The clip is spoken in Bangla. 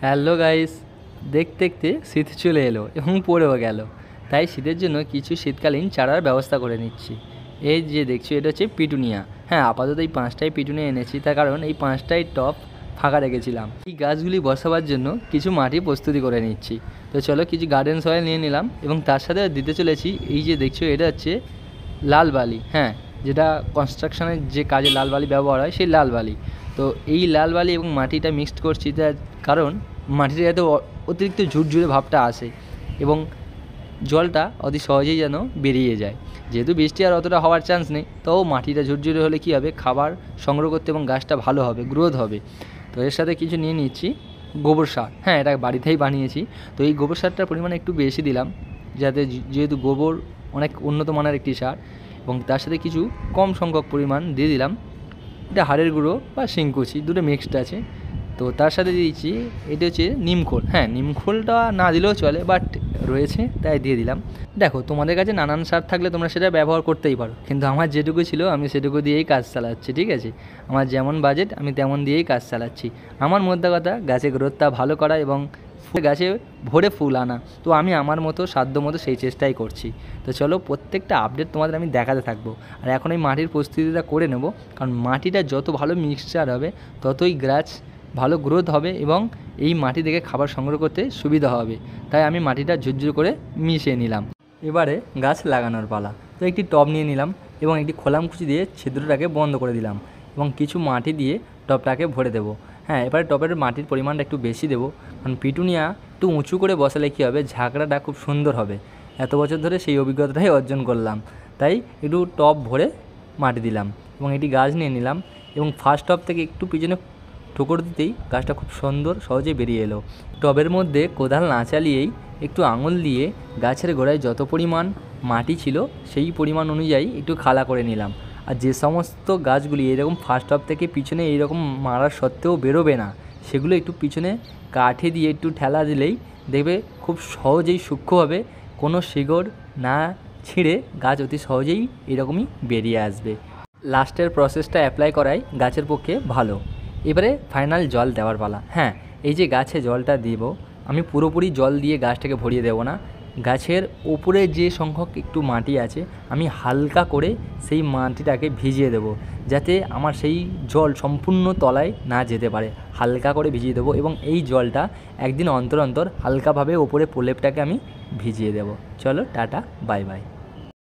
হ্যালো গাইস, দেখতে দেখতে শীত চলে এলো এবং পড়েও গেল। তাই শীতের জন্য কিছু শীতকালীন চারার ব্যবস্থা করে নিচ্ছি। এই যে দেখছো, এটা হচ্ছে পিটুনিয়া। হ্যাঁ, আপাতত এই 5টাই পিটুনিয়া এনেছি, তার কারণ এই 5টাই টব ফাঁকা রেখেছিলাম। এই গাছগুলি বসাবার জন্য কিছু মাটি প্রস্তুতি করে নিচ্ছি। তো চলো, কিছু গার্ডেন সয়েল নিয়ে নিলাম এবং তার সাথে দিতে চলেছি এই যে দেখছো, এটা হচ্ছে লাল বালি। হ্যাঁ, যেটা কনস্ট্রাকশনের যে কাজে লাল বালি ব্যবহার হয়, সেই লাল বালি। তো এই লাল বালি এবং মাটিটা মিক্সড করছি, তার কারণ মাটিতে যাতে অতিরিক্ত ঝুরঝুরে ভাবটা আসে এবং জলটা অতি সহজেই যেন বেরিয়ে যায়। যেহেতু বৃষ্টি আর অতটা হওয়ার চান্স নেই, তবু মাটিটা ঝুরঝুরে হলে কী হবে, খাবার সংগ্রহ করতে এবং গাছটা ভালো হবে, গ্রোথ হবে। তো এর সাথে কিছু নিয়ে নিচ্ছি গোবর সার। হ্যাঁ, এটা বাড়িতেই বানিয়েছি। তো এই গোবর সারটার পরিমাণ একটু বেশি দিলাম, যাতে যেহেতু গোবর অনেক উন্নত মানের একটি সার, এবং তার সাথে কিছু কম সংখ্যক পরিমাণ দিয়ে দিলাম এটা হাড়ের গুঁড়ো বা শিংকুচি, দুটো মিক্সড আছে। তো তার সাথে দিয়েছি এটা হচ্ছে নিমখোল। হ্যাঁ, নিমখোলটা না দিলেও চলে, বাট রয়েছে তাই দিয়ে দিলাম। দেখো, তোমাদের কাছে নানান সার থাকলে তোমরা সেটা ব্যবহার করতেই পারো, কিন্তু আমার যেটুকু ছিল আমি সেটুকু দিয়েই কাজ চালাচ্ছি। ঠিক আছে, আমার যেমন বাজেট আমি তেমন দিয়েই কাজ চালাচ্ছি। আমার মধ্যে কথা গাছের গ্রোথটা ভালো করা এবং গাছে ভরে ফুল আনা। তো আমি আমার মতো সাধ্য মতো সেই চেষ্টাই করছি। তো চলো, প্রত্যেকটা আপডেট তোমাদের আমি দেখাতে থাকবো। আর এখন এই মাটির প্রস্তুতিটা করে নেব, কারণ মাটিটা যত ভালো মিক্সচার হবে ততই গাছ ভালো গ্রোথ হবে এবং এই মাটি থেকে খাবার সংগ্রহ করতে সুবিধা হবে। তাই আমি মাটিটা ঝুরঝুর করে মিশিয়ে নিলাম। এবারে গাছ লাগানোর পালা। তো একটি টব নিয়ে নিলাম এবং একটি খোলামকুচি দিয়ে ছিদ্রটাকে বন্ধ করে দিলাম এবং কিছু মাটি দিয়ে টবটাকে ভরে দেবো। হ্যাঁ, এবারে টবের মাটির পরিমাণটা একটু বেশি দেবো, কারণ পিটুনিয়া একটু উঁচু করে বসালে কী হবে, ঝাঁকড়াটা খুব সুন্দর হবে। এত বছর ধরে সেই অভিজ্ঞতাটাই অর্জন করলাম, তাই একটু টব ভরে মাটি দিলাম এবং একটি গাছ নিয়ে নিলাম এবং ফার্স্ট টব থেকে একটু পিছনে ঠোকর দিতেই গাছটা খুব সুন্দর সহজে বেরিয়ে এলো। টবের মধ্যে কোদাল না চালিয়েই একটু আঙুল দিয়ে গাছের গোড়ায় যত পরিমাণ মাটি ছিল সেই পরিমাণ অনুযায়ী একটু খালা করে নিলাম। আর যে সমস্ত গাছগুলি এরকম ফার্স্ট টব থেকে পিছনে এইরকম মারার সত্ত্বেও বেরোবে না, সেগুলো একটু পিছনে কাঠে দিয়ে একটু ঠেলা দিলেই দেখবে খুব সহজেই সূক্ষ্মভাবে কোনো শিকড় না ছিঁড়ে গাছ অতি সহজেই এরকমই বেরিয়ে আসবে। লাস্টের প্রসেসটা অ্যাপ্লাই করাই গাছের পক্ষে ভালো। এবারে ফাইনাল জল দেওয়ার পালা। হ্যাঁ, এই যে গাছে জলটা দেব, আমি পুরোপুরি জল দিয়ে গাছটাকে ভরিয়ে দেবো না। গাছের ওপরে যে সংখ্যক একটু মাটি আছে, আমি হালকা করে সেই মাটিটাকে ভিজিয়ে দেবো, যাতে আমার সেই জল সম্পূর্ণ তলায় না যেতে পারে। হালকা করে ভিজিয়ে দেবো এবং এই জলটা একদিন অন্তর অন্তর হালকাভাবে ওপরে প্রলেপটাকে আমি ভিজিয়ে দেবো। চলো, টাটা, বাই বাই।